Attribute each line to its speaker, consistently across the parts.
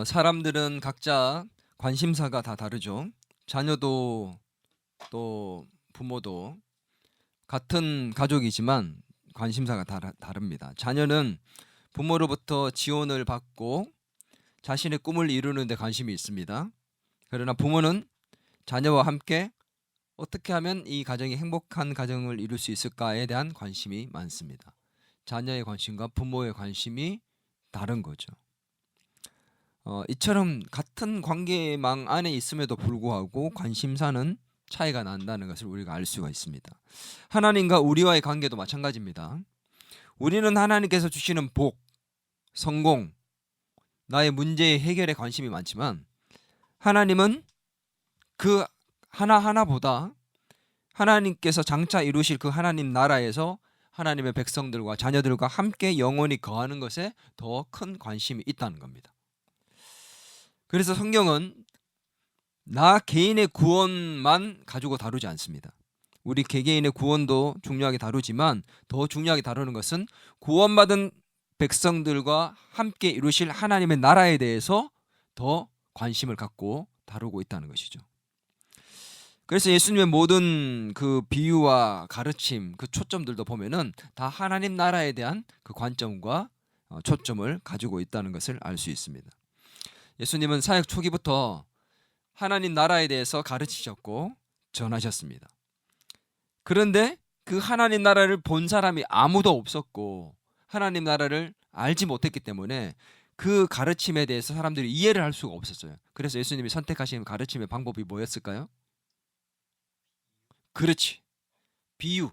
Speaker 1: 사람들은 각자 관심사가 다 다르죠. 자녀도 또 부모도 같은 가족이지만 관심사가 다릅니다. 자녀는 부모로부터 지원을 받고 자신의 꿈을 이루는 데 관심이 있습니다. 그러나 부모는 자녀와 함께 어떻게 하면 이 가정이 행복한 가정을 이룰 수 있을까에 대한 관심이 많습니다. 자녀의 관심과 부모의 관심이 다른 거죠. 이처럼 같은 관계망 안에 있음에도 불구하고 관심사는 차이가 난다는 것을 우리가 알 수가 있습니다. 하나님과 우리와의 관계도 마찬가지입니다. 우리는 하나님께서 주시는 복, 성공, 나의 문제의 해결에 관심이 많지만 하나님은 그 하나하나보다 하나님께서 장차 이루실 그 하나님 나라에서 하나님의 백성들과 자녀들과 함께 영원히 거하는 것에 더 큰 관심이 있다는 겁니다. 그래서 성경은 나 개인의 구원만 가지고 다루지 않습니다. 우리 개개인의 구원도 중요하게 다루지만 더 중요하게 다루는 것은 구원받은 백성들과 함께 이루실 하나님의 나라에 대해서 더 관심을 갖고 다루고 있다는 것이죠. 그래서 예수님의 모든 그 비유와 가르침, 그 초점들도 보면은 다 하나님 나라에 대한 그 관점과 초점을 가지고 있다는 것을 알 수 있습니다. 예수님은 사역 초기부터 하나님 나라에 대해서 가르치셨고 전하셨습니다. 그런데 그 하나님 나라를 본 사람이 아무도 없었고 하나님 나라를 알지 못했기 때문에 그 가르침에 대해서 사람들이 이해를 할 수가 없었어요. 그래서 예수님이 선택하신 가르침의 방법이 뭐였을까요? 그렇지, 비유.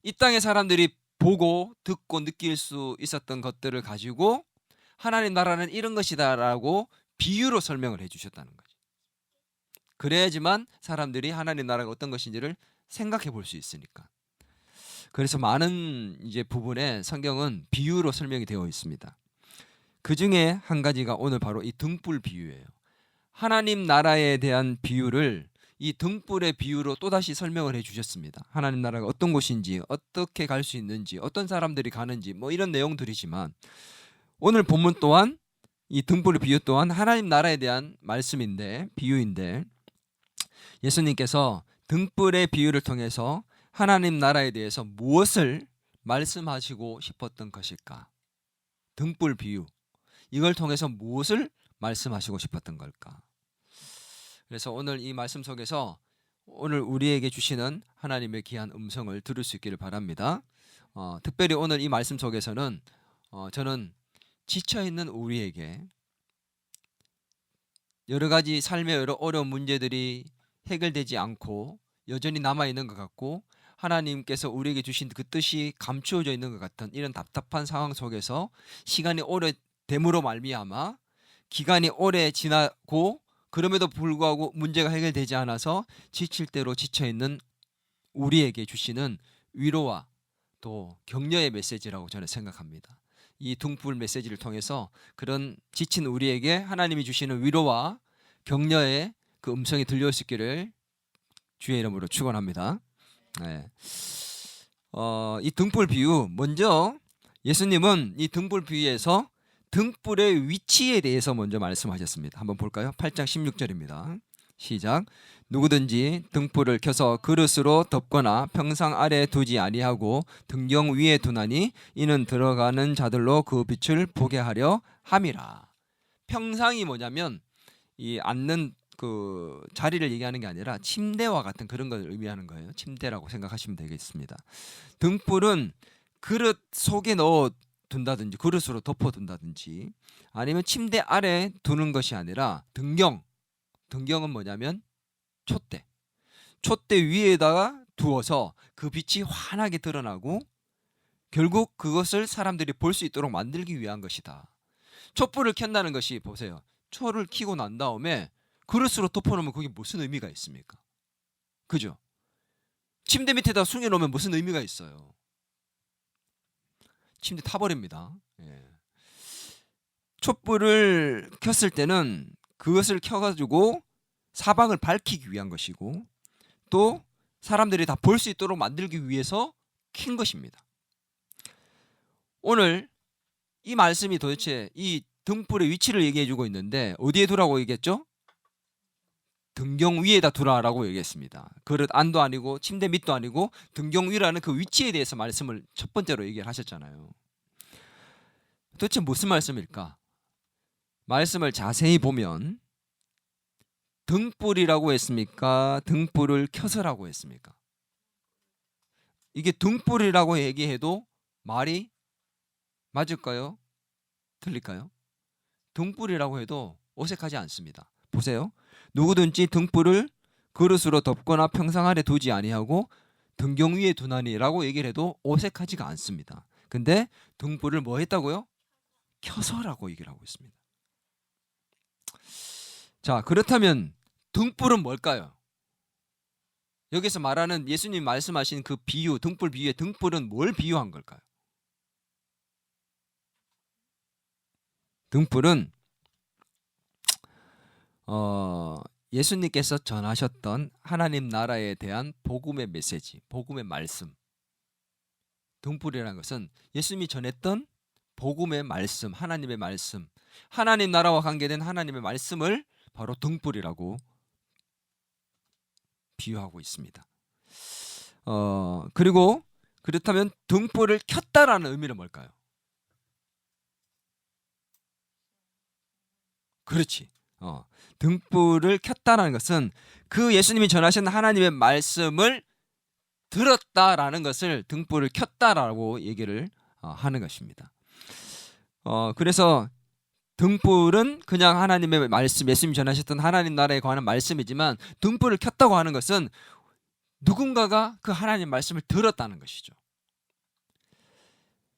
Speaker 1: 이 땅의 사람들이 보고 듣고 느낄 수 있었던 것들을 가지고 하나님 나라는 이런 것이다라고 비유로 설명을 해주셨다는 거죠. 그래야지만 사람들이 하나님 나라가 어떤 것인지를 생각해 볼 수 있으니까. 그래서 많은 이제 부분에 성경은 비유로 설명이 되어 있습니다. 그 중에 한 가지가 오늘 바로 이 등불 비유예요. 하나님 나라에 대한 비유를 이 등불의 비유로 또다시 설명을 해주셨습니다. 하나님 나라가 어떤 곳인지, 어떻게 갈 수 있는지, 어떤 사람들이 가는지 뭐 이런 내용들이지만 오늘 본문 또한 이 등불의 비유 또한 하나님 나라에 대한 말씀인데 비유인데 예수님께서 등불의 비유를 통해서 하나님 나라에 대해서 무엇을 말씀하시고 싶었던 것일까? 등불 비유, 이걸 통해서 무엇을 말씀하시고 싶었던 걸까? 그래서 오늘 이 말씀 속에서 오늘 우리에게 주시는 하나님의 귀한 음성을 들을 수 있기를 바랍니다. 특별히 오늘 이 말씀 속에서는 저는 지쳐있는 우리에게 여러 가지 삶의 여러 어려운 문제들이 해결되지 않고 여전히 남아있는 것 같고 하나님께서 우리에게 주신 그 뜻이 감추어져 있는 것 같은 이런 답답한 상황 속에서 시간이 오래됨으로 말미암아 기간이 오래 지나고 그럼에도 불구하고 문제가 해결되지 않아서 지칠 대로 지쳐있는 우리에게 주시는 위로와 또 격려의 메시지라고 저는 생각합니다. 이 등불 메시지를 통해서 그런 지친 우리에게 하나님이 주시는 위로와 격려의 그 음성이 들려올 수 있기를 주의 이름으로 축원합니다. 네. 이 등불 비유, 먼저 예수님은 이 등불 비유에서 등불의 위치에 대해서 먼저 말씀하셨습니다. 한번 볼까요? 8장 16절입니다. 시작. 누구든지 등불을 켜서 그릇으로 덮거나 평상 아래 두지 아니하고 등경 위에 두나니 이는 들어가는 자들로 그 빛을 보게 하려 함이라. 평상이 뭐냐면 이 앉는 그 자리를 얘기하는 게 아니라 침대와 같은 그런 걸 의미하는 거예요. 침대라고 생각하시면 되겠습니다. 등불은 그릇 속에 넣어 둔다든지 그릇으로 덮어 둔다든지 아니면 침대 아래 두는 것이 아니라 등경은 뭐냐면 촛대 위에다가 두어서 그 빛이 환하게 드러나고 결국 그것을 사람들이 볼 수 있도록 만들기 위한 것이다. 촛불을 켠다는 것이 보세요. 초를 켜고 난 다음에 그릇으로 덮어놓으면 그게 무슨 의미가 있습니까? 그죠? 침대 밑에다 숨겨놓으면 무슨 의미가 있어요? 침대 타버립니다. 예. 촛불을 켰을 때는 그것을 켜가지고 사방을 밝히기 위한 것이고 또 사람들이 다 볼 수 있도록 만들기 위해서 킨 것입니다. 오늘 이 말씀이 도대체 이 등불의 위치를 얘기해 주고 있는데 어디에 두라고 얘기했죠? 등경 위에다 두라라고 얘기했습니다. 그릇 안도 아니고 침대 밑도 아니고 등경 위라는 그 위치에 대해서 말씀을 첫 번째로 얘기를 하셨잖아요. 도대체 무슨 말씀일까? 말씀을 자세히 보면 등불이라고 했습니까? 등불을 켜서라고 했습니까? 이게 등불이라고 얘기해도 말이 맞을까요? 틀릴까요? 등불이라고 해도 어색하지 않습니다. 보세요. 누구든지 등불을 그릇으로 덮거나 평상 아래 두지 아니하고 등경 위에 두나니라고 얘기를 해도 어색하지가 않습니다. 근데 등불을 뭐 했다고요? 켜서라고 얘기를 하고 있습니다. 자, 그렇다면 등불은 뭘까요? 여기서 말하는 예수님 말씀하신 그 비유, 등불 비유의 등불은 뭘 비유한 걸까요? 등불은 예수님께서 전하셨던 하나님 나라에 대한 복음의 메시지, 복음의 말씀. 등불이라는 것은 예수님이 전했던 복음의 말씀, 하나님의 말씀, 하나님 나라와 관계된 하나님의 말씀을 바로 등불이라고 비유하고 있습니다. 그리고 그렇다면 등불을 켰다라는 의미는 뭘까요? 그렇지. 등불을 켰다라는 것은 그 예수님이 전하신 하나님의 말씀을 들었다라는 것을 등불을 켰다라고 얘기를 하는 것입니다. 그래서 등불은 그냥 하나님의 말씀, 예수님이 전하셨던 하나님 나라에 관한 말씀이지만 등불을 켰다고 하는 것은 누군가가 그 하나님 말씀을 들었다는 것이죠.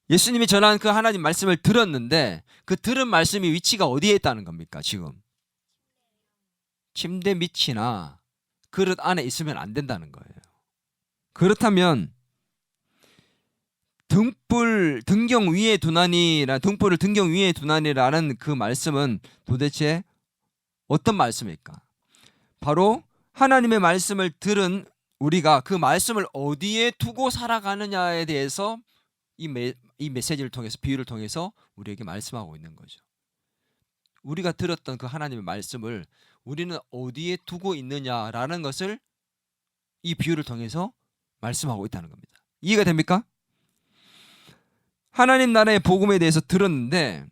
Speaker 1: 예수님이 전한 그 하나님 말씀을 들었는데 그 들은 말씀이 위치가 어디에 있다는 겁니까? 지금 침대 밑이나 그릇 안에 있으면 안 된다는 거예요. 그렇다면 등불을 등경 위에 두나니라는 그 말씀은 도대체 어떤 말씀일까? 바로 하나님의 말씀을 들은 우리가 그 말씀을 어디에 두고 살아가느냐에 대해서 이 메시지를 통해서, 비유를 통해서 우리에게 말씀하고 있는 거죠. 우리가 들었던 그 하나님의 말씀을 우리는 어디에 두고 있느냐라는 것을 이 비유를 통해서 말씀하고 있다는 겁니다. 이해가 됩니까? 하나님 나라의 복음에 대해서 들었는데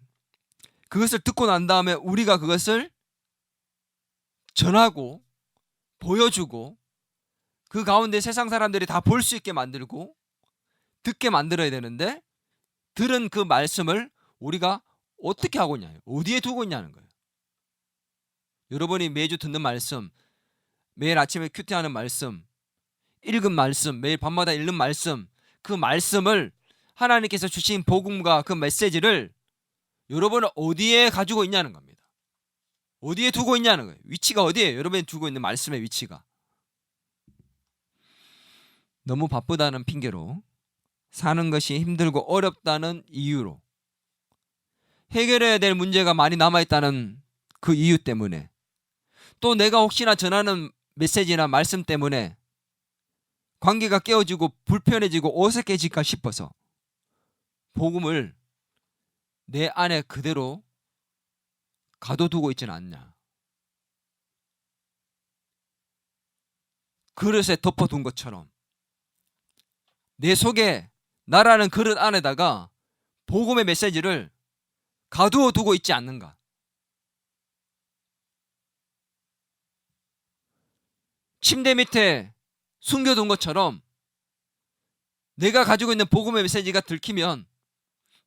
Speaker 1: 그것을 듣고 난 다음에 우리가 그것을 전하고 보여주고 그 가운데 세상 사람들이 다 볼 수 있게 만들고 듣게 만들어야 되는데 들은 그 말씀을 우리가 어떻게 하고 있냐, 어디에 두고 있냐는 거예요. 여러분이 매주 듣는 말씀, 매일 아침에 큐티하는 말씀, 읽은 말씀, 매일 밤마다 읽는 말씀, 그 말씀을 하나님께서 주신 복음과 그 메시지를 여러분은 어디에 가지고 있냐는 겁니다. 어디에 두고 있냐는 거예요. 위치가 어디예요? 여러분이 두고 있는 말씀의 위치가. 너무 바쁘다는 핑계로, 사는 것이 힘들고 어렵다는 이유로, 해결해야 될 문제가 많이 남아있다는 그 이유 때문에, 또 내가 혹시나 전하는 메시지나 말씀 때문에 관계가 깨어지고 불편해지고 어색해질까 싶어서 복음을 내 안에 그대로 가둬두고 있지는 않냐. 그릇에 덮어둔 것처럼 내 속에, 나라는 그릇 안에다가 복음의 메시지를 가두어 두고 있지 않는가. 침대 밑에 숨겨둔 것처럼 내가 가지고 있는 복음의 메시지가 들키면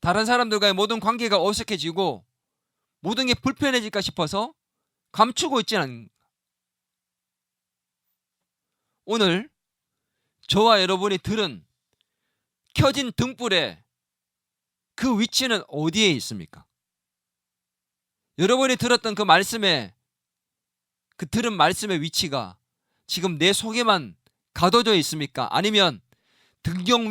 Speaker 1: 다른 사람들과의 모든 관계가 어색해지고 모든 게 불편해질까 싶어서 감추고 있지는 않는가. 오늘 저와 여러분이 들은 켜진 등불의 그 위치는 어디에 있습니까? 여러분이 들었던 그 말씀의, 그 들은 말씀의 위치가 지금 내 속에만 가둬져 있습니까? 아니면 등경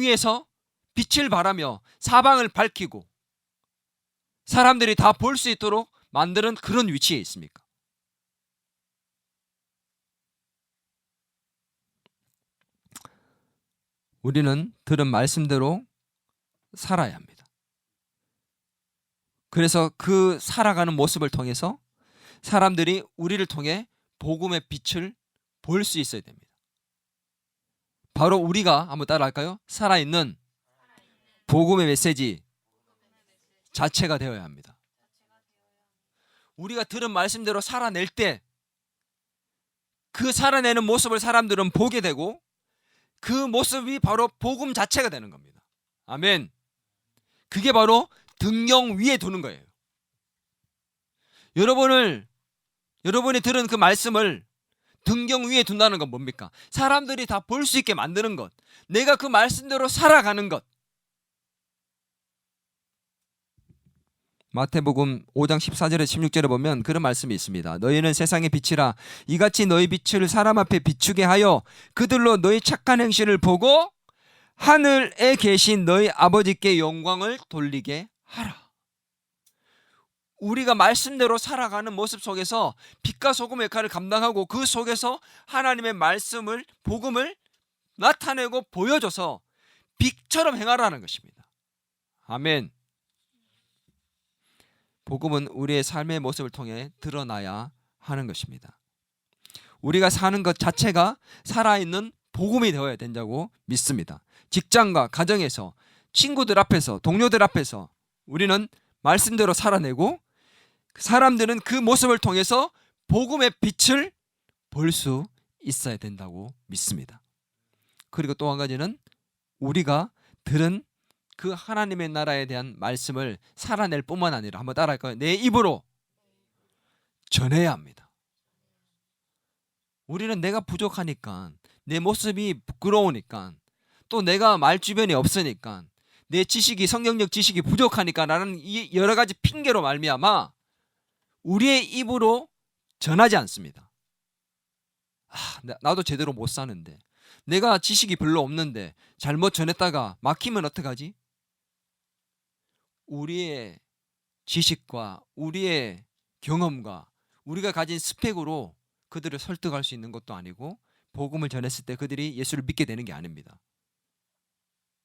Speaker 1: 위에서 빛을 발하며 사방을 밝히고 사람들이 다 볼 수 있도록 만드는 그런 위치에 있습니까? 우리는 들은 말씀대로 살아야 합니다. 그래서 그 살아가는 모습을 통해서 사람들이 우리를 통해 복음의 빛을 볼 수 있어야 됩니다. 바로 우리가 한번 따라할까요? 살아있는 복음의 메시지 자체가 되어야 합니다. 우리가 들은 말씀대로 살아낼 때 그 살아내는 모습을 사람들은 보게 되고 그 모습이 바로 복음 자체가 되는 겁니다. 아멘. 그게 바로 등경 위에 두는 거예요. 여러분이 들은 그 말씀을 등경 위에 둔다는 건 뭡니까? 사람들이 다 볼 수 있게 만드는 것, 내가 그 말씀대로 살아가는 것. 마태복음 5장 14절에 16절에 보면 그런 말씀이 있습니다. 너희는 세상의 빛이라. 이같이 너희 빛을 사람 앞에 비추게 하여 그들로 너희 착한 행실을 보고 하늘에 계신 너희 아버지께 영광을 돌리게 하라. 우리가 말씀대로 살아가는 모습 속에서 빛과 소금의 역할을 감당하고 그 속에서 하나님의 말씀을, 복음을 나타내고 보여줘서 빛처럼 행하라는 것입니다. 아멘. 복음은 우리의 삶의 모습을 통해 드러나야 하는 것입니다. 우리가 사는 것 자체가 살아있는 복음이 되어야 된다고 믿습니다. 직장과 가정에서, 친구들 앞에서, 동료들 앞에서 우리는 말씀대로 살아내고 사람들은 그 모습을 통해서 복음의 빛을 볼 수 있어야 된다고 믿습니다. 그리고 또 한 가지는 우리가 들은 그 하나님의 나라에 대한 말씀을 살아낼 뿐만 아니라, 한번 따라할까요? 내 입으로 전해야 합니다. 우리는 내가 부족하니까, 내 모습이 부끄러우니까, 또 내가 말 주변이 없으니까, 내 지식이, 성경적 지식이 부족하니까 라는 이 여러 가지 핑계로 말미암아 우리의 입으로 전하지 않습니다. 나도 제대로 못 사는데, 내가 지식이 별로 없는데 잘못 전했다가 막히면 어떡하지? 우리의 지식과 우리의 경험과 우리가 가진 스펙으로 그들을 설득할 수 있는 것도 아니고 복음을 전했을 때 그들이 예수를 믿게 되는 게 아닙니다.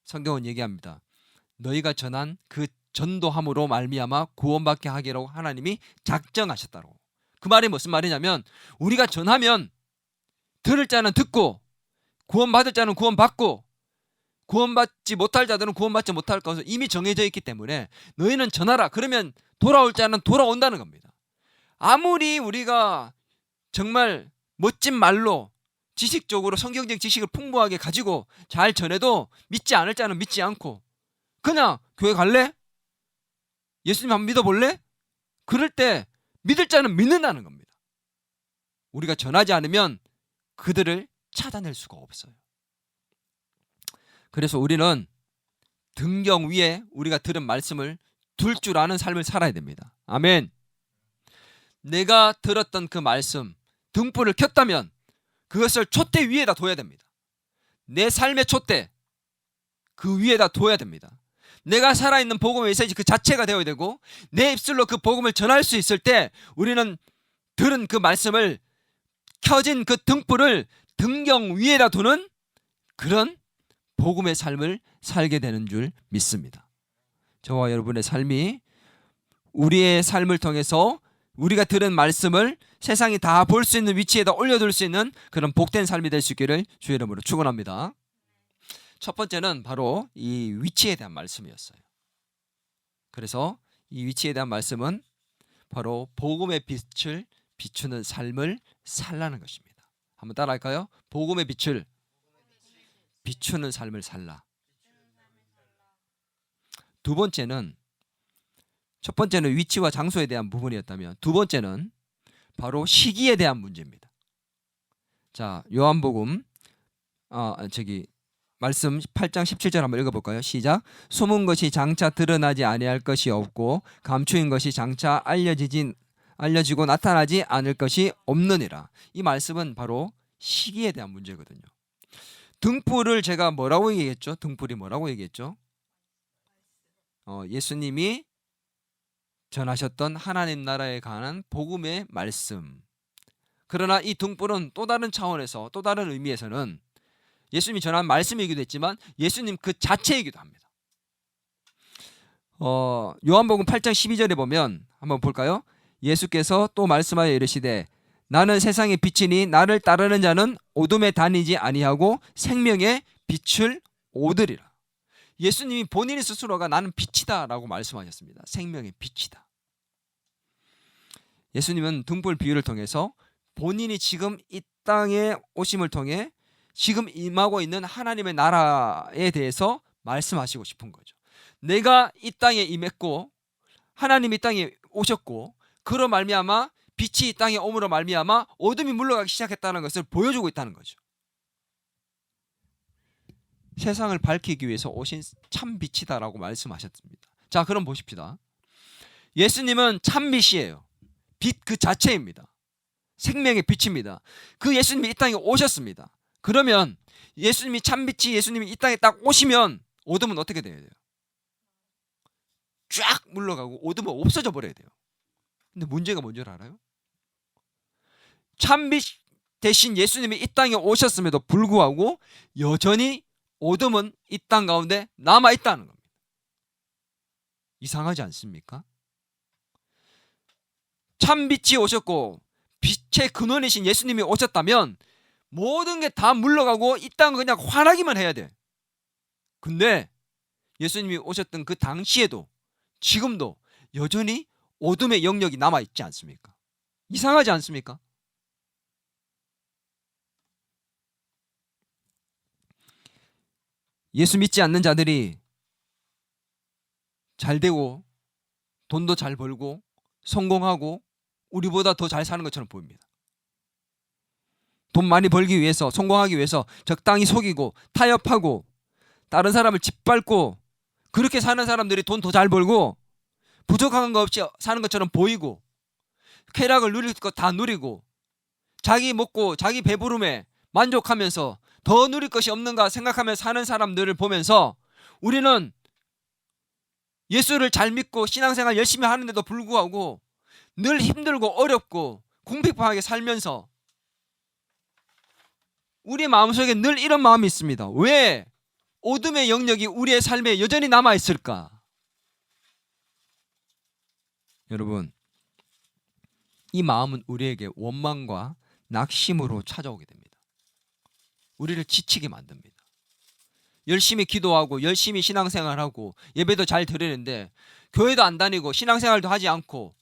Speaker 1: 성경은 얘기합니다. 너희가 전한 그 전도함으로 말미암아 구원받게 하기로 하나님이 작정하셨다고. 그 말이 무슨 말이냐면 우리가 전하면 들을 자는 듣고 구원받을 자는 구원받고 구원받지 못할 자들은 구원받지 못할 것은 이미 정해져 있기 때문에 너희는 전하라. 그러면 돌아올 자는 돌아온다는 겁니다. 아무리 우리가 정말 멋진 말로 지식적으로 성경적 지식을 풍부하게 가지고 잘 전해도 믿지 않을 자는 믿지 않고 그냥 교회 갈래? 예수님 한번 믿어볼래? 그럴 때 믿을 자는 믿는다는 겁니다. 우리가 전하지 않으면 그들을 찾아낼 수가 없어요. 그래서 우리는 등경 위에 우리가 들은 말씀을 둘 줄 아는 삶을 살아야 됩니다. 아멘. 내가 들었던 그 말씀 등불을 켰다면 그것을 촛대 위에다 둬야 됩니다. 내 삶의 촛대 그 위에다 둬야 됩니다. 내가 살아있는 복음의 메시지 그 자체가 되어야 되고 내 입술로 그 복음을 전할 수 있을 때 우리는 들은 그 말씀을 켜진 그 등불을 등경 위에다 두는 그런 복음의 삶을 살게 되는 줄 믿습니다. 저와 여러분의 삶이 우리의 삶을 통해서 우리가 들은 말씀을 세상이 다 볼 수 있는 위치에다 올려둘 수 있는 그런 복된 삶이 될 수 있기를 주의 이름으로 축원합니다. 첫 번째는 바로 이 위치에 대한 말씀이었어요. 그래서 이 위치에 대한 말씀은 바로 복음의 빛을 비추는 삶을 살라는 것입니다. 한번 따라할까요? 복음의 빛을 비추는 삶을 살라. 두 번째는, 첫 번째는 위치와 장소에 대한 부분이었다면 두 번째는 바로 시기에 대한 문제입니다. 자, 요한복음 말씀 8장 17절 한번 읽어볼까요? 시작. 숨은 것이 장차 드러나지 아니할 것이 없고 감추인 것이 장차 알려지고 나타나지 않을 것이 없느니라. 이 말씀은 바로 시기에 대한 문제거든요. 등불을 제가 뭐라고 얘기했죠? 등불이 뭐라고 얘기했죠? 예수님이 전하셨던 하나님 나라에 관한 복음의 말씀. 그러나 이 등불은 또 다른 차원에서 또 다른 의미에서는 예수님이 전한 말씀이기도 했지만 예수님 그 자체이기도 합니다. 요한복음 8장 12절에 보면 한번 볼까요? 예수께서 또 말씀하여 이르시되 나는 세상의 빛이니 나를 따르는 자는 어둠에 다니지 아니하고 생명의 빛을 얻으리라. 예수님이 본인 스스로가 나는 빛이다라고 말씀하셨습니다. 생명의 빛이다. 예수님은 등불 비유를 통해서 본인이 지금 이 땅에 오심을 통해 지금 임하고 있는 하나님의 나라에 대해서 말씀하시고 싶은 거죠. 내가 이 땅에 임했고 하나님이 이 땅에 오셨고 그로 말미암아 빛이 이 땅에 오므로 말미암아 어둠이 물러가기 시작했다는 것을 보여주고 있다는 거죠. 세상을 밝히기 위해서 오신 참 빛이다라고 말씀하셨습니다. 자, 그럼 보십시다. 예수님은 참 빛이에요. 빛 그 자체입니다. 생명의 빛입니다. 그 예수님이 이 땅에 오셨습니다. 그러면 예수님이 참 빛이 예수님이 이 땅에 딱 오시면 어둠은 어떻게 돼야 돼요? 쫙 물러가고 어둠은 없어져 버려야 돼요. 근데 문제가 뭔지 알아요? 참빛 대신 예수님이 이 땅에 오셨음에도 불구하고 여전히 어둠은 이 땅 가운데 남아있다는 겁니다. 이상하지 않습니까? 참빛이 오셨고 빛의 근원이신 예수님이 오셨다면 모든 게 다 물러가고 이 땅은 그냥 환하기만 해야 돼. 근데 예수님이 오셨던 그 당시에도 지금도 여전히 어둠의 영역이 남아있지 않습니까? 이상하지 않습니까? 예수 믿지 않는 자들이 잘 되고 돈도 잘 벌고 성공하고 우리보다 더 잘 사는 것처럼 보입니다. 돈 많이 벌기 위해서 성공하기 위해서 적당히 속이고 타협하고 다른 사람을 짓밟고 그렇게 사는 사람들이 돈 더 잘 벌고 부족한 거 없이 사는 것처럼 보이고 쾌락을 누릴 것 다 누리고 자기 먹고 자기 배부름에 만족하면서 더 누릴 것이 없는가 생각하며 사는 사람들을 보면서 우리는 예수를 잘 믿고 신앙생활 열심히 하는데도 불구하고 늘 힘들고 어렵고 궁핍하게 살면서 우리 마음속에 늘 이런 마음이 있습니다. 왜 어둠의 영역이 우리의 삶에 여전히 남아있을까? 여러분, 이 마음은 우리에게 원망과 낙심으로 찾아오게 됩니다. 우리를 지치게 만듭니다. 열심히 기도하고 열심히 신앙생활하고 예배도 잘 드리는데 교회도 안 다니고 신앙생활도 하지 않고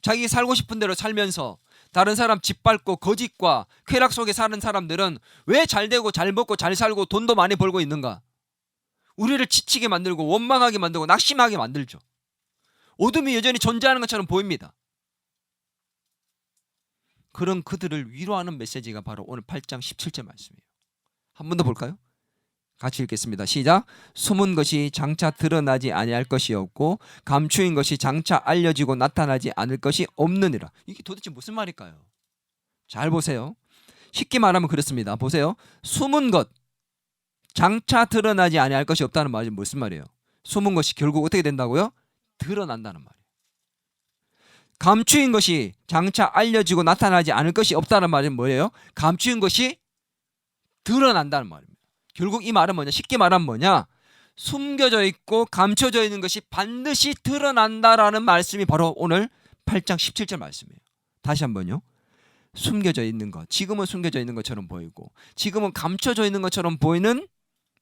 Speaker 1: 자기 살고 싶은 대로 살면서 다른 사람 짓밟고 거짓과 쾌락 속에 사는 사람들은 왜 잘 되고 잘 먹고 잘 살고 돈도 많이 벌고 있는가? 우리를 지치게 만들고 원망하게 만들고 낙심하게 만들죠. 어둠이 여전히 존재하는 것처럼 보입니다. 그런 그들을 위로하는 메시지가 바로 오늘 8장 17절 말씀이에요. 한 번 더 볼까요? 같이 읽겠습니다. 시작. 숨은 것이 장차 드러나지 아니할 것이 없고 감추인 것이 장차 알려지고 나타나지 않을 것이 없느니라. 이게 도대체 무슨 말일까요? 잘 보세요. 쉽게 말하면 그렇습니다. 보세요. 숨은 것, 장차 드러나지 아니할 것이 없다는 말이 무슨 말이에요? 숨은 것이 결국 어떻게 된다고요? 드러난다는 말이에요. 감추인 것이 장차 알려지고 나타나지 않을 것이 없다는 말은 뭐예요? 감추인 것이 드러난다는 말입니다. 결국 이 말은 뭐냐? 쉽게 말하면 뭐냐? 숨겨져 있고 감춰져 있는 것이 반드시 드러난다라는 말씀이 바로 오늘 8장 17절 말씀이에요. 다시 한번요. 숨겨져 있는 것, 지금은 숨겨져 있는 것처럼 보이고 지금은 감춰져 있는 것처럼 보이는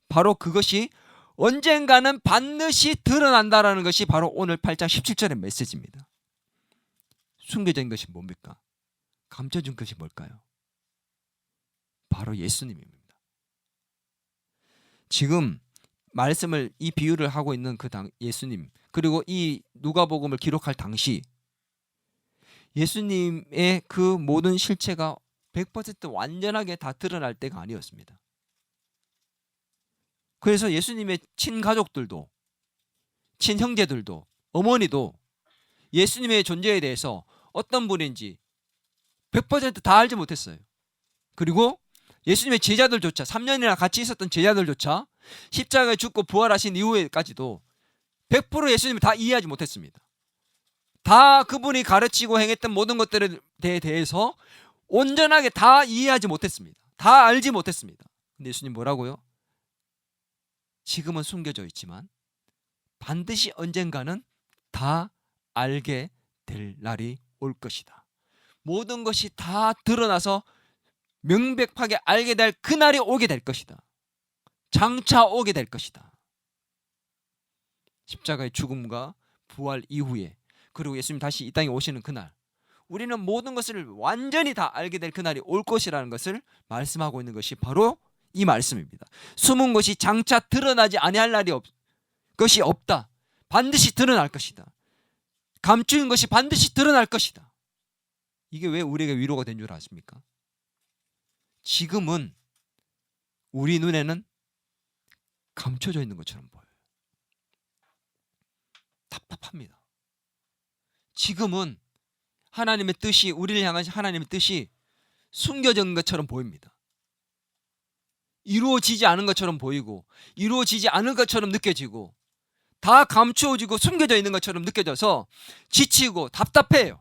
Speaker 1: 바로 그것이 언젠가는 반드시 드러난다라는 것이 바로 오늘 8장 17절의 메시지입니다. 숨겨져 있는 것이 뭡니까? 감춰진 것이 뭘까요? 바로 예수님입니다. 지금 말씀을 이 비유를 하고 있는 그 예수님 그리고 이 누가복음을 기록할 당시 예수님의 그 모든 실체가 100% 완전하게 다 드러날 때가 아니었습니다. 그래서 예수님의 친가족들도 친형제들도 어머니도 예수님의 존재에 대해서 어떤 분인지 100% 다 알지 못했어요. 그리고 예수님의 제자들조차 3년이나 같이 있었던 제자들조차 십자가에 죽고 부활하신 이후에까지도 100% 예수님을 다 이해하지 못했습니다. 다 그분이 가르치고 행했던 모든 것들에 대해서 온전하게 다 이해하지 못했습니다. 다 알지 못했습니다. 근데 예수님 뭐라고요? 지금은 숨겨져 있지만 반드시 언젠가는 다 알게 될 날이 올 것이다. 모든 것이 다 드러나서 명백하게 알게 될 그날이 오게 될 것이다. 장차 오게 될 것이다. 십자가의 죽음과 부활 이후에, 그리고 예수님 다시 이 땅에 오시는 그날, 우리는 모든 것을 완전히 다 알게 될 그날이 올 것이라는 것을 말씀하고 있는 것이 바로 이 말씀입니다. 숨은 것이 장차 드러나지 아니할 날이 것이 없다. 반드시 드러날 것이다. 감추인 것이 반드시 드러날 것이다. 이게 왜 우리에게 위로가 된 줄 아십니까? 지금은 우리 눈에는 감춰져 있는 것처럼 보여요. 답답합니다. 지금은 하나님의 뜻이, 우리를 향한 하나님의 뜻이 숨겨져 있는 것처럼 보입니다. 이루어지지 않은 것처럼 보이고, 이루어지지 않은 것처럼 느껴지고, 다 감추어지고 숨겨져 있는 것처럼 느껴져서 지치고 답답해요.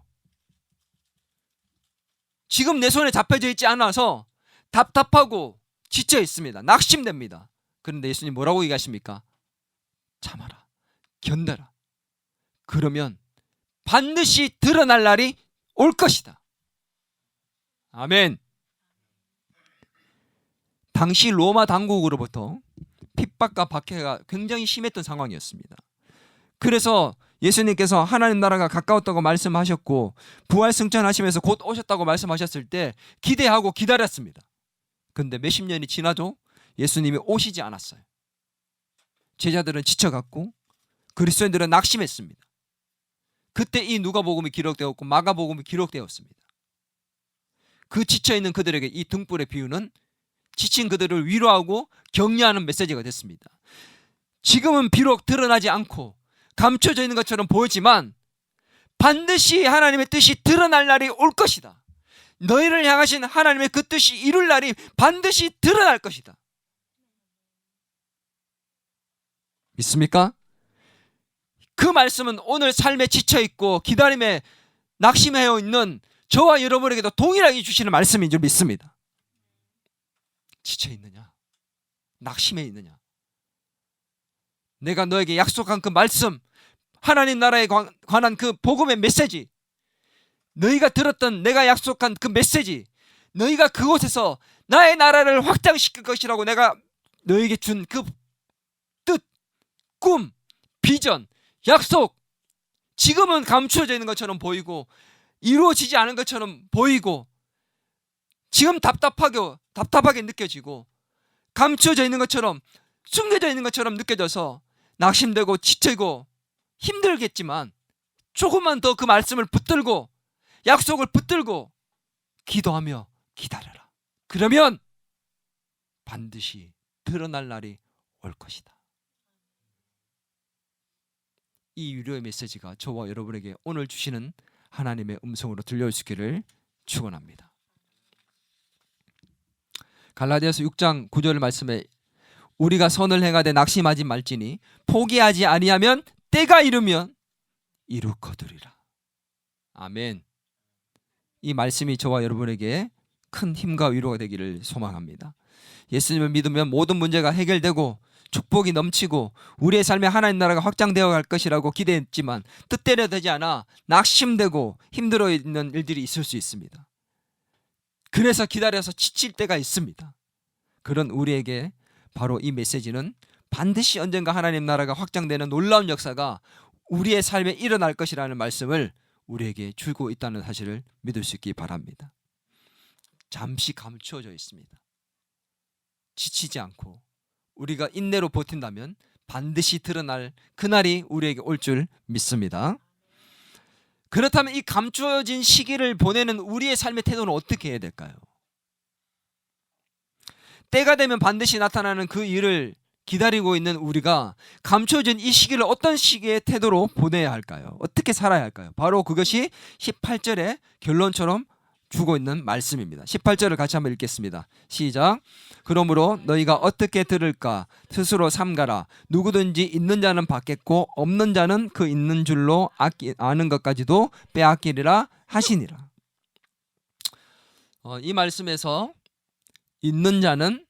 Speaker 1: 지금 내 손에 잡혀져 있지 않아서 답답하고 지쳐 있습니다. 낙심됩니다. 그런데 예수님 뭐라고 얘기하십니까? 참아라, 견뎌라. 그러면 반드시 드러날 날이 올 것이다. 아멘. 당시 로마 당국으로부터 핍박과 박해가 굉장히 심했던 상황이었습니다. 그래서 예수님께서 하나님 나라가 가까웠다고 말씀하셨고, 부활 승천하시면서 곧 오셨다고 말씀하셨을 때 기대하고 기다렸습니다. 그런데 몇십 년이 지나도 예수님이 오시지 않았어요. 제자들은 지쳐갔고 그리스도인들은 낙심했습니다. 그때 이 누가복음이 기록되었고 마가복음이 기록되었습니다. 그 지쳐있는 그들에게 이 등불의 비유는 지친 그들을 위로하고 격려하는 메시지가 됐습니다. 지금은 비록 드러나지 않고 감춰져 있는 것처럼 보이지만 반드시 하나님의 뜻이 드러날 날이 올 것이다. 너희를 향하신 하나님의 그 뜻이 이룰 날이 반드시 드러날 것이다. 믿습니까? 그 말씀은 오늘 삶에 지쳐있고 기다림에 낙심해 있는 저와 여러분에게도 동일하게 주시는 말씀인 줄 믿습니다. 지쳐있느냐? 낙심해 있느냐? 내가 너에게 약속한 그 말씀, 하나님 나라에 관한 그 복음의 메시지, 너희가 들었던 내가 약속한 그 메시지, 너희가 그곳에서 나의 나라를 확장시킬 것이라고 내가 너에게 준 그 뜻, 꿈, 비전, 약속, 지금은 감추어져 있는 것처럼 보이고 이루어지지 않은 것처럼 보이고 지금 답답하게 느껴지고 감추어져 있는 것처럼, 숨겨져 있는 것처럼 느껴져서 낙심되고 지치고 힘들겠지만 조금만 더 그 말씀을 붙들고 약속을 붙들고 기도하며 기다려라. 그러면 반드시 드러날 날이 올 것이다. 이 위로의 메시지가 저와 여러분에게 오늘 주시는 하나님의 음성으로 들려올 수 있기를 축원합니다. 갈라디아서 6장 9절 말씀에 우리가 선을 행하되 낙심하지 말지니 포기하지 아니하면 때가 이르면 이루거두리라. 아멘. 이 말씀이 저와 여러분에게 큰 힘과 위로가 되기를 소망합니다. 예수님을 믿으면 모든 문제가 해결되고 축복이 넘치고 우리의 삶에 하나님 나라가 확장되어 갈 것이라고 기대했지만 뜻대로 되지 않아 낙심되고 힘들어 있는 일들이 있을 수 있습니다. 그래서 기다려서 지칠 때가 있습니다. 그런 우리에게 바로 이 메시지는 반드시 언젠가 하나님 나라가 확장되는 놀라운 역사가 우리의 삶에 일어날 것이라는 말씀을 우리에게 주고 있다는 사실을 믿을 수 있기 바랍니다. 잠시 감추어져 있습니다. 지치지 않고 우리가 인내로 버틴다면 반드시 드러날 그날이 우리에게 올 줄 믿습니다. 그렇다면 이 감추어진 시기를 보내는 우리의 삶의 태도는 어떻게 해야 될까요? 때가 되면 반드시 나타나는 그 일을 기다리고 있는 우리가 감춰진 이 시기를 어떤 시기의 태도로 보내야 할까요? 어떻게 살아야 할까요? 바로 그것이 18절의 결론처럼 주고 있는 말씀입니다. 18절을 같이 한번 읽겠습니다. 시작. 그러므로 너희가 어떻게 들을까 스스로 삼가라. 누구든지 있는 자는 받겠고 없는 자는 그 있는 줄로 아는 것까지도 빼앗기리라 하시니라. 이 말씀에서 있는 자는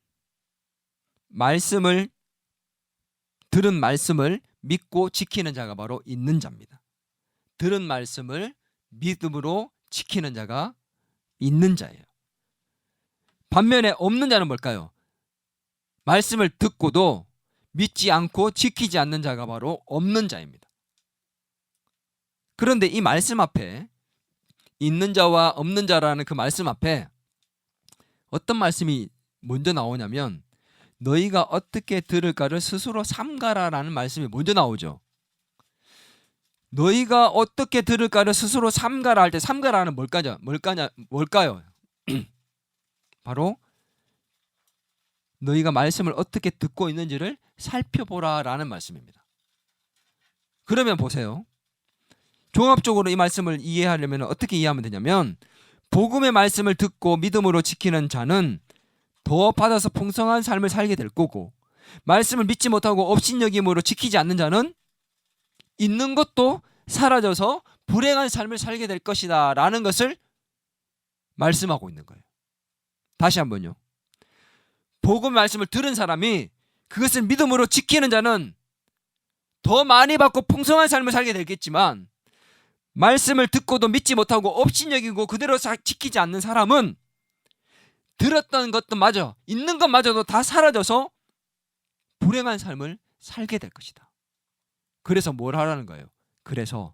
Speaker 1: 들은 말씀을 믿고 지키는 자가 바로 있는 자입니다. 들은 말씀을 믿음으로 지키는 자가 있는 자예요. 반면에 없는 자는 뭘까요? 말씀을 듣고도 믿지 않고 지키지 않는 자가 바로 없는 자입니다. 그런데 이 말씀 앞에, 있는 자와 없는 자라는 그 말씀 앞에 어떤 말씀이 먼저 나오냐면 너희가 어떻게 들을까를 스스로 삼가라라는 말씀이 먼저 나오죠. 너희가 어떻게 들을까를 스스로 삼가라 할 때 삼가라는 뭘까요? 바로 너희가 말씀을 어떻게 듣고 있는지를 살펴보라라는 말씀입니다. 그러면 보세요. 종합적으로 이 말씀을 이해하려면 어떻게 이해하면 되냐면 복음의 말씀을 듣고 믿음으로 지키는 자는 더 받아서 풍성한 삶을 살게 될 거고, 말씀을 믿지 못하고 업신여김으로 지키지 않는 자는 있는 것도 사라져서 불행한 삶을 살게 될 것이다 라는 것을 말씀하고 있는 거예요. 다시 한번요. 복음 말씀을 들은 사람이 그것을 믿음으로 지키는 자는 더 많이 받고 풍성한 삶을 살게 되겠지만, 말씀을 듣고도 믿지 못하고 업신여기고 그대로 지키지 않는 사람은 들었던 것도 마저, 있는 것마저도 다 사라져서 불행한 삶을 살게 될 것이다. 그래서 뭘 하라는 거예요? 그래서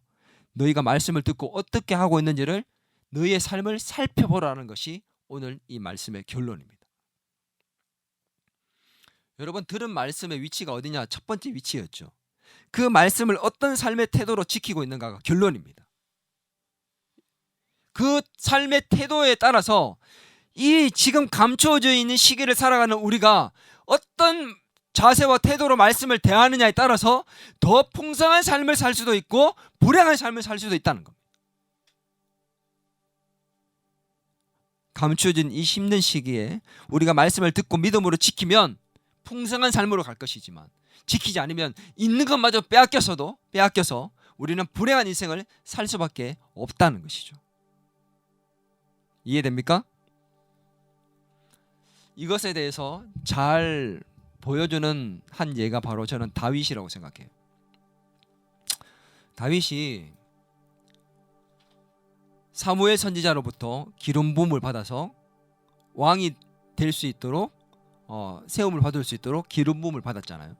Speaker 1: 너희가 말씀을 듣고 어떻게 하고 있는지를 너희의 삶을 살펴보라는 것이 오늘 이 말씀의 결론입니다. 여러분, 들은 말씀의 위치가 어디냐? 첫 번째 위치였죠. 그 말씀을 어떤 삶의 태도로 지키고 있는가가 결론입니다. 그 삶의 태도에 따라서 이 지금 감추어져 있는 시기를 살아가는 우리가 어떤 자세와 태도로 말씀을 대하느냐에 따라서 더 풍성한 삶을 살 수도 있고 불행한 삶을 살 수도 있다는 겁니다. 감추어진 이 힘든 시기에 우리가 말씀을 듣고 믿음으로 지키면 풍성한 삶으로 갈 것이지만, 지키지 않으면 있는 것마저 빼앗겨서 우리는 불행한 인생을 살 수밖에 없다는 것이죠. 이해됩니까? 이것에 대해서 잘 보여주는 한 예가 바로 저는 다윗이라고 생각해요. 다윗이 사무엘 선지자로부터 기름 부음을 받아서 왕이 될 수 있도록 세움을 받을 수 있도록 기름 부음을 받았잖아요.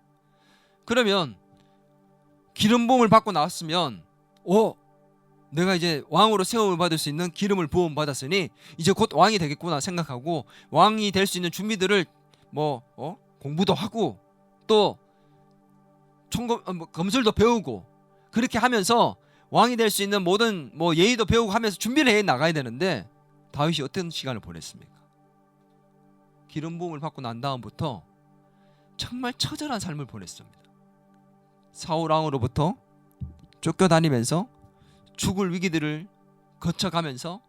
Speaker 1: 그러면 기름 부음을 받고 나왔으면 내가 이제 왕으로 세움을 받을 수 있는 기름을 부음 받았으니 이제 곧 왕이 되겠구나 생각하고 왕이 될 수 있는 준비들을 공부도 하고 또 검술도 배우고 그렇게 하면서 왕이 될 수 있는 모든 예의도 배우고 하면서 준비를 해 나가야 되는데, 다윗이 어떤 시간을 보냈습니까? 기름 부음을 받고 난 다음부터 정말 처절한 삶을 보냈습니다. 사울 왕으로부터 쫓겨다니면서 죽을 위기들을 거쳐가면서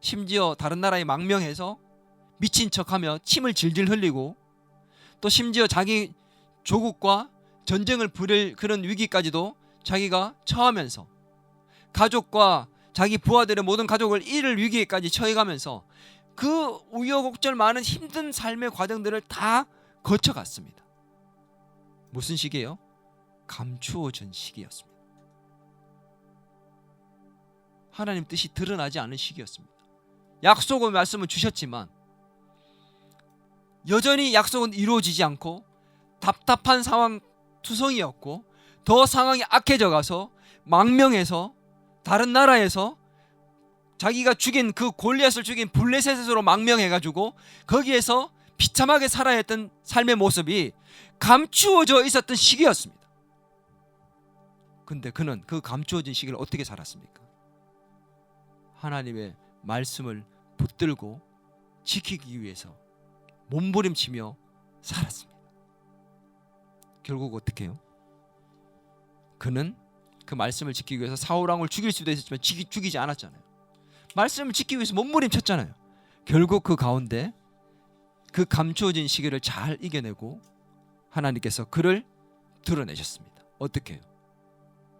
Speaker 1: 심지어 다른 나라에 망명해서 미친 척하며 침을 질질 흘리고, 또 심지어 자기 조국과 전쟁을 벌일 그런 위기까지도 자기가 처하면서 가족과 자기 부하들의 모든 가족을 잃을 위기에까지 처해가면서 그 우여곡절 많은 힘든 삶의 과정들을 다 거쳐갔습니다. 무슨 시기예요? 감추어진 시기였습니다. 하나님 뜻이 드러나지 않은 시기였습니다. 약속의 말씀을 주셨지만 여전히 약속은 이루어지지 않고 답답한 상황 투성이었고, 더 상황이 악해져 가서 망명해서 다른 나라에서 자기가 죽인 그 골리앗을 죽인 블레셋으로 망명해가지고 거기에서 비참하게 살아야 했던 삶의 모습이 감추어져 있었던 시기였습니다. 근데 그는 그 감추어진 시기를 어떻게 살았습니까? 하나님의 말씀을 붙들고 지키기 위해서 몸부림치며 살았습니다. 결국 어떻게 해요? 그는 그 말씀을 지키기 위해서 사울 왕을 죽일 수도 있었지만 죽이지 않았잖아요. 말씀을 지키기 위해서 몸부림쳤잖아요. 결국 그 가운데 그 감추어진 시기를 잘 이겨내고 하나님께서 그를 드러내셨습니다. 어떻게 해요?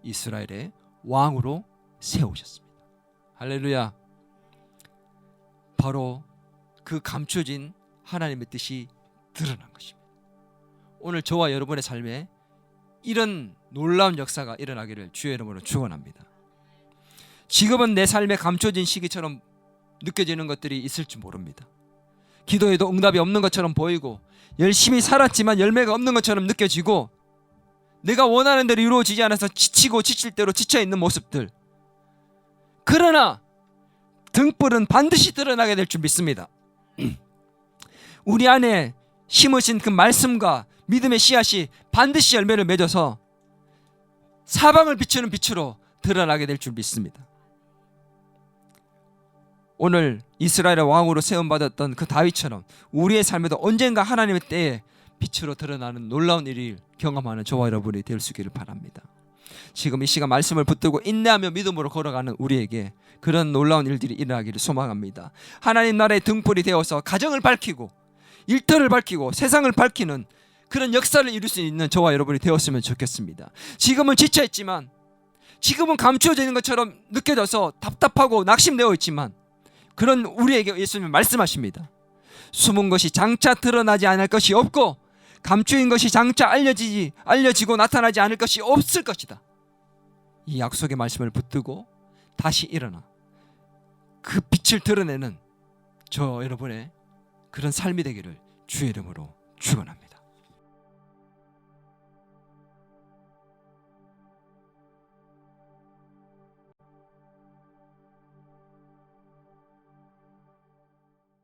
Speaker 1: 이스라엘의 왕으로 세우셨습니다. 할렐루야. 바로 그 감추어진 하나님의 뜻이 드러난 것입니다. 오늘 저와 여러분의 삶에 이런 놀라운 역사가 일어나기를 주의 이름으로 축원합니다. 지금은 내 삶에 감춰진 시기처럼 느껴지는 것들이 있을지 모릅니다. 기도해도 응답이 없는 것처럼 보이고 열심히 살았지만 열매가 없는 것처럼 느껴지고 내가 원하는 대로 이루어지지 않아서 지치고 지칠 대로 지쳐있는 모습들. 그러나 등불은 반드시 드러나게 될 줄 믿습니다. 우리 안에 심으신 그 말씀과 믿음의 씨앗이 반드시 열매를 맺어서 사방을 비추는 빛으로 드러나게 될 줄 믿습니다. 오늘 이스라엘의 왕으로 세움받았던 그 다윗처럼 우리의 삶에도 언젠가 하나님의 때에 빛으로 드러나는 놀라운 일을 경험하는 저와 여러분이 될 수 있기를 바랍니다. 지금 이 시간 말씀을 붙들고 인내하며 믿음으로 걸어가는 우리에게 그런 놀라운 일들이 일어나기를 소망합니다. 하나님 나라의 등불이 되어서 가정을 밝히고 일터를 밝히고 세상을 밝히는 그런 역사를 이룰 수 있는 저와 여러분이 되었으면 좋겠습니다. 지금은 지쳐있지만, 지금은 감추어져 있는 것처럼 느껴져서 답답하고 낙심되어 있지만, 그런 우리에게 예수님은 말씀하십니다. 숨은 것이 장차 드러나지 않을 것이 없고 감추인 것이 장차 알려지고 나타나지 않을 것이 없을 것이다. 이 약속의 말씀을 붙들고 다시 일어나 그 빛을 드러내는 저 여러분의 그런 삶이 되기를 주의 이름으로 축원합니다.